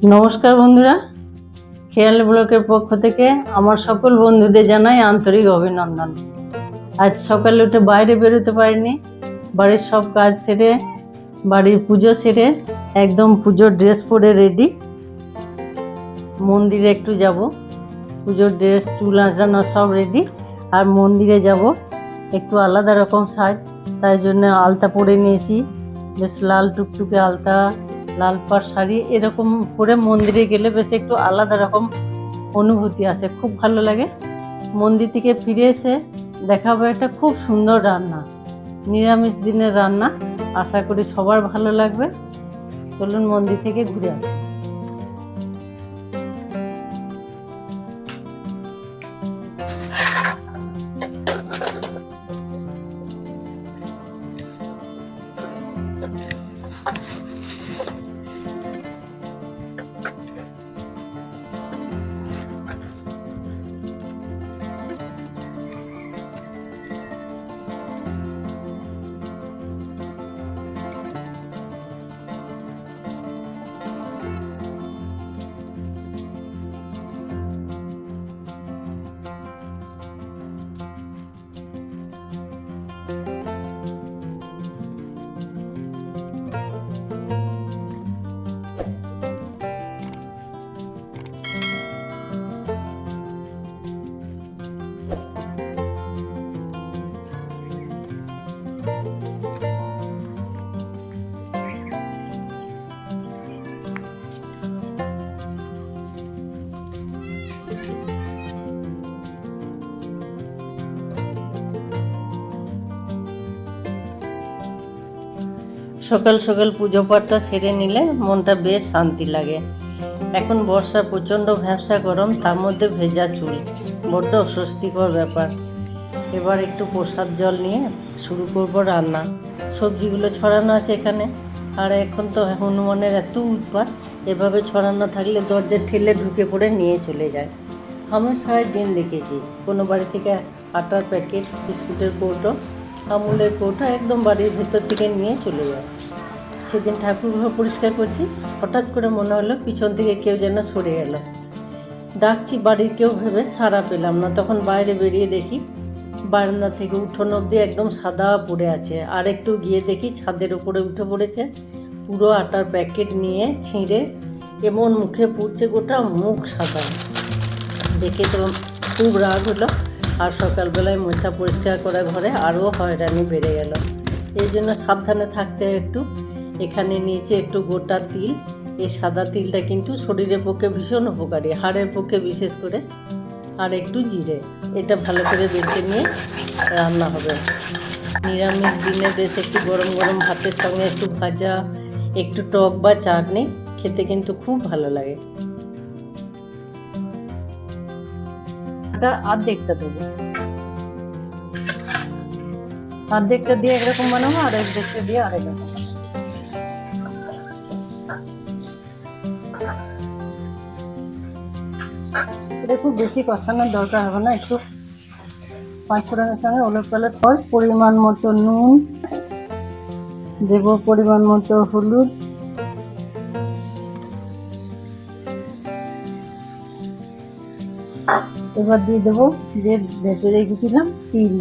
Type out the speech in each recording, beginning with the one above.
নমস্কার বন্ধুরা, খেয়াল ব্লকের পক্ষ থেকে আমার সকল বন্ধুদের জানাই আন্তরিক অভিনন্দন। আজ সকালে উঠে বাইরে বেরোতে পারিনি। বাড়ির সব কাজ সেরে, বাড়ির পুজো সেরে একদম পুজোর ড্রেস পরে রেডি। মন্দিরে একটু যাব, পুজোর ড্রেস, চুল আঁচানো সব রেডি। আর মন্দিরে যাব, একটু আলাদা রকম সাজ, তাই জন্য আলতা পরে নিয়েছি। বেশ লাল টুকটুকে আলতা, লাল পাড় শাড়ি, এরকম পরে মন্দিরে গেলে বেশ একটু আলাদা রকম অনুভূতি আসে, খুব ভালো লাগে। মন্দির থেকে ফিরে এসে দেখাবো একটা খুব সুন্দর রান্না, নিরামিষ দিনের রান্না। আশা করি সবার ভালো লাগবে। চলুন মন্দির থেকে ঘুরে আসি। সকাল সকাল পুজো পাঠটা সেরে নিলে মনটা বেশ শান্তি লাগে। এখন বর্ষা, প্রচণ্ড ভ্যাপসা গরম, তার মধ্যে ভেজা চুল, বড্ড অস্বস্তিকর ব্যাপার। এবার একটু প্রসাদ জল নিয়ে শুরু করব রান্না। সবজিগুলো ছড়ানো আছে এখানে। আর এখন তো হনুমানের এত উৎপাত, এভাবে ছড়ানো থাকলে দরজা ঠেলে ঢুকে পড়ে নিয়ে চলে যায়। আমি সারা দিন দেখেছি কোনো বাড়ি থেকে আটার প্যাকেট, বিস্কুটের কৌটো, আমুলের কৌটো একদম বাড়ির ভেতর থেকে নিয়ে চলে যায়। সেদিন ঠাকুরঘর পরিষ্কার করছি, হঠাৎ করে মনে হলো পিছন থেকে কেউ যেন সরে এলো। ডাকছি বাড়ির কেউ ভেবে সাড়া পেলাম না। তখন বাইরে বেরিয়ে দেখি বারান্দা থেকে উঠোন অবধি একদম সাদা পড়ে আছে। আর একটু গিয়ে দেখি ছাদের উপরে উঠে পড়েছে, পুরো আটার প্যাকেট নিয়ে ছিঁড়ে এমন মুখে পুড়ছে, গোটা মুখ সাদা। দেখে তো খুব রাগ হলো। আর সকালবেলায় মোছা পরিষ্কার করা ঘরে আরও হয়রানি বেড়ে গেল। এই জন্য সাবধানে থাকতে একটু। এখানে নিয়েছি একটু গোটা তিল। এই সাদা তিলটা কিন্তু শরীরের পক্ষে ভীষণ উপকারী, হাড়ের পক্ষে বিশেষ করে। আর একটু জিরে, এটা ভালো করে বেটে নিয়ে রান্না হবে। নিরামিষ দিনে বেশ একটু গরম গরম ভাতের সঙ্গে একটু ভাজা, একটু টক বা চাটনি খেতে কিন্তু খুব ভালো লাগে। অর্ধেকটা দেবো, অর্ধেকটা দিয়ে একরকম বানাবো, আর অর্ধেকটা দিয়ে আরেক রকম। এটা খুব বেশি কষানোর দরকার হবে না, একটু পাঁচ ফোড়নের সঙ্গে ওলট পালট পর পরিমাণ মতো নুন দেব, পরিমাণ মতো হলুদ, এবার দিয়ে দেবো যে বেটে রেখেছিলাম তিল।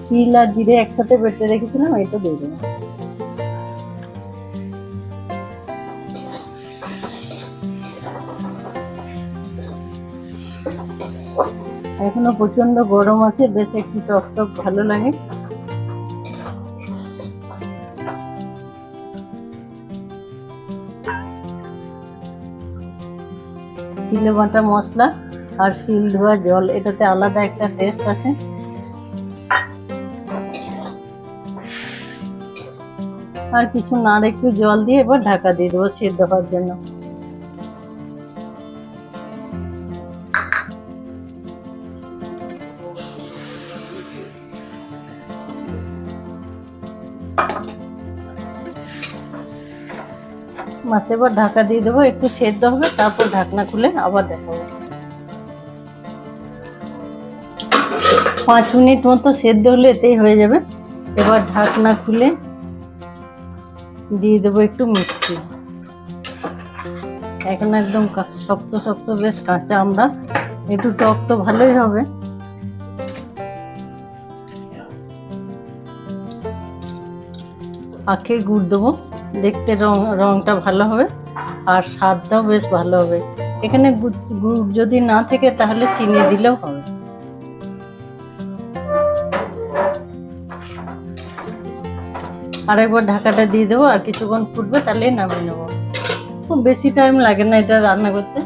তিল আর জিরে একসাথে বেটে রেখেছিলাম, এটা দিয়ে দেবো। এখনো প্রচন্ড গরম আছে, বেশ একটু টক টক ভালো লাগে। শিলে বাটা মশলা আর শিল ধোয়া জল, এটাতে আলাদা একটা টেস্ট আছে। আর কিছু না, একটু জল দিয়ে এবার ঢাকা দিয়ে দেবো সেদ্ধ হওয়ার জন্য। মাছ এবার ঢাকা দিয়ে দেবো, একটু সেদ্ধ হবে, তারপর ঢাকনা খুলে আবার দেখাবো। 5 মিনিট মতো সেদ্ধ হলে এতেই হয়ে যাবে। এবার ঢাকনা খুলে দিয়ে দেবো একটু মিষ্টি। এখন একদম শক্ত শক্ত বেশ কাঁচা আমরা, একটু টক তো ভালোই হবে। আখের গুড় দেবো, দেখতে রংটা ভালো হবে আর স্বাদটাও বেশ ভালো হবে। এখানে গুড় যদি না থাকে তাহলে চিনি দিলেও হবে। আরেকবার ঢাকাটা দিয়ে দেবো, আর কিছুক্ষণ ফুটবে, তাহলে নামিয়ে নেবো। খুব বেশি টাইম লাগে না এটা রান্না করতে।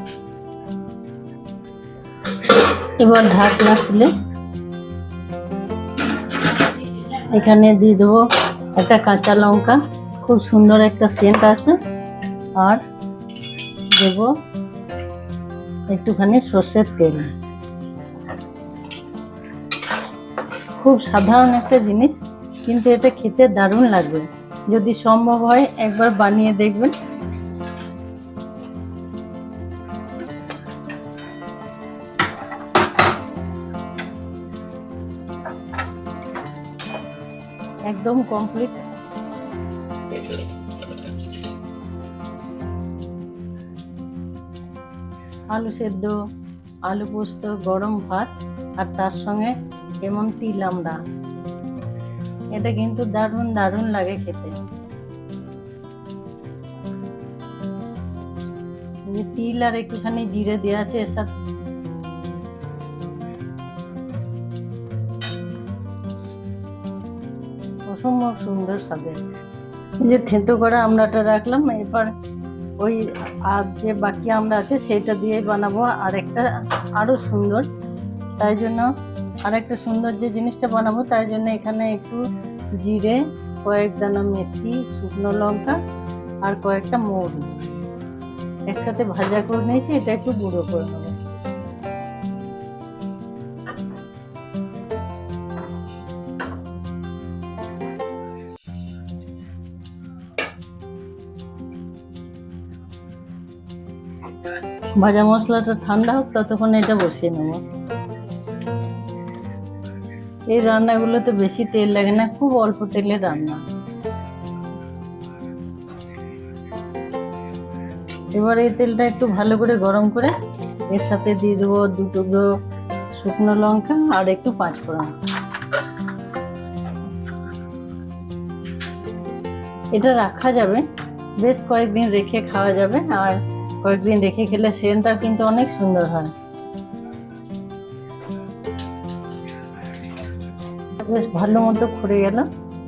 এবার ঢাকনা খুলে এখানে দিয়ে দেবো একটা কাঁচা লঙ্কা, খুব সুন্দর একটা সেন্ট আসবে। আর দেব একটুখানি সর্ষের তেল। খুব সাধারণ একটা জিনিস, কিন্তু এটা খেতে দারুণ লাগবে। যদি সম্ভব হয় একবার বানিয়ে দেখবেন। একদম কমপ্লিট। আলু সেদ্ধ, আলু পোস্ত, গরম ভাত, আর তার সঙ্গে এমন তিল আমড়া, এটা কিন্তু দারুণ দারুণ লাগে খেতে। তিল আর একটুখানি জিরে দেওয়া আছে এর সাথে। অসম্ভব সুন্দর স্বাদের। যে থেঁতো করা আমড়াটা রাখলাম, এবার ওই আর যে বাকি আমড়া আছে সেটা দিয়ে বানাবো আর একটা আরো সুন্দর। তাই জন্য আর একটা সুন্দর যে জিনিসটা বানাবো, তাই জন্য এখানে একটু জিরে, কয়েক দানা মেথি, শুকনো লঙ্কা আর কয়েকটা মৌরি একসাথে ভাজা করে নিয়েছি। এটা একটু গুঁড়ো করে নেবো। ভাজা মশলাটা ঠান্ডা হোক, ততক্ষণ এটা বসিয়ে নেব। এই রান্নাগুলোতে বেশি তেল লাগে না, খুব অল্প তেলের রান্না। এবার এই তেলটা একটু ভালো করে গরম করে এর সাথে দিয়ে দেবো 2 টুকরো শুকনো লঙ্কা আর একটু পাঁচফোড়ন। এটা রাখা যাবে, বেশ কয়েকদিন রেখে খাওয়া যাবে, আর কয়েকদিন রেখে খেলে সেন্টটা কিন্তু অনেক সুন্দর হয়। বেশ ভালো মতো ফুটে গেল।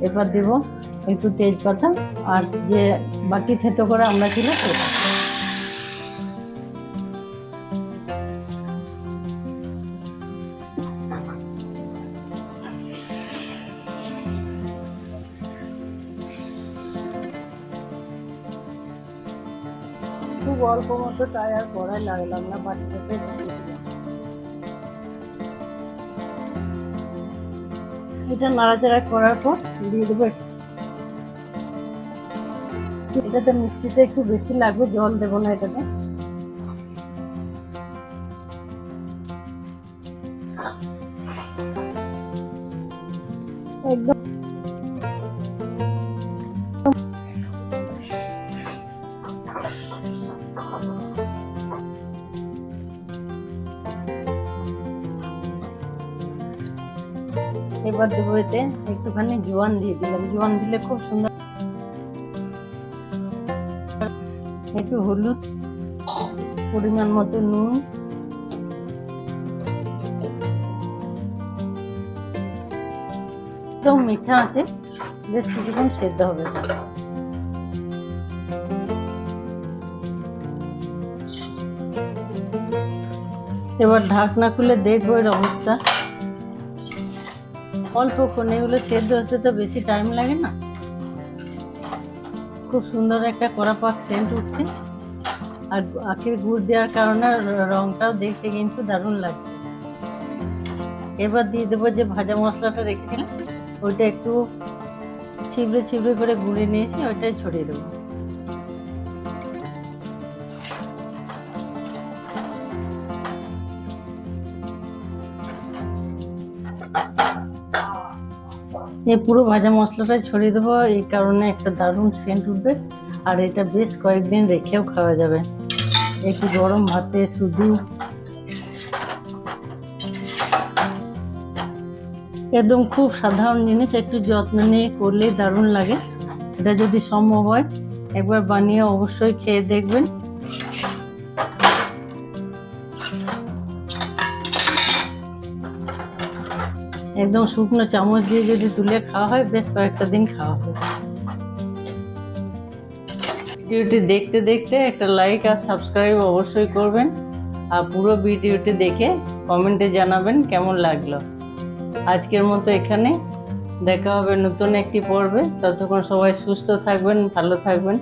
এবার দেব একটু তেজপাতা আর যে বাকি থেঁতো করে আমরা ছিল সেটা। খুব অল্প মতো টায়ার কড়াই লাগলাম না, বাটিটাতে এটা নাড়াচাড়া করার পর দিয়ে দেবো। এটাতে মিষ্টিটা একটু বেশি লাগবে, জল দেবো না এটাতে। একদম এবার দেবো এতে একটুখানি জোয়ান দিয়ে দিলাম। জোয়ান দিলে খুব সুন্দর। একটু হলুদ, পরিমাণ মতো নুন, একদম মিঠা আছে, বেশ কিছুক্ষণ সেদ্ধ হবে। এবার ঢাকনা খুলে দেখবো এর অবস্থা। অল্পক্ষণ, এগুলো সেদ্ধ হতে তো বেশি টাইম লাগে না। খুব সুন্দর একটা কড়া পাক সেন্ট উঠছে, আর আখের গুড় দেওয়ার কারণে রংটাও দেখতে কিন্তু দারুণ লাগছে। এবার দিয়ে দেবো যে ভাজা মশলাটা রেখেছিলাম, ওইটা একটু ছিবড়ে ছিবড়ে করে গুঁড়ে নিয়েছি, ওইটাই ছড়িয়ে দেবো। এই পুরো ভাজা মশলাটাই ছড়িয়ে দেবো, এই কারণে একটা দারুণ সেন্ট উঠবে, আর এটা বেশ কয়েকদিন রেখেও খাওয়া যাবে। একটু গরম ভাতে শুধু একদম খুব সাধারণ জিনিস, একটু যত্ন নিয়ে করলে দারুণ লাগে। এটা যদি সম্ভব হয় একবার বানিয়ে অবশ্যই খেয়ে দেখবেন। একদম শুকনো চামচ দিয়ে যদি তুলে খাওয়া হয় বেশ কয়েকটা দিন খাওয়া হয়। ভিডিওটি দেখতে দেখতে একটা লাইক আর সাবস্ক্রাইব অবশ্যই করবেন, আর পুরো ভিডিওটি দেখে কমেন্টে জানাবেন কেমন লাগলো। আজকের মতো এখানে, দেখা হবে নতুন একটি পর্বে। ততক্ষণ সবাই সুস্থ থাকবেন, ভালো থাকবেন।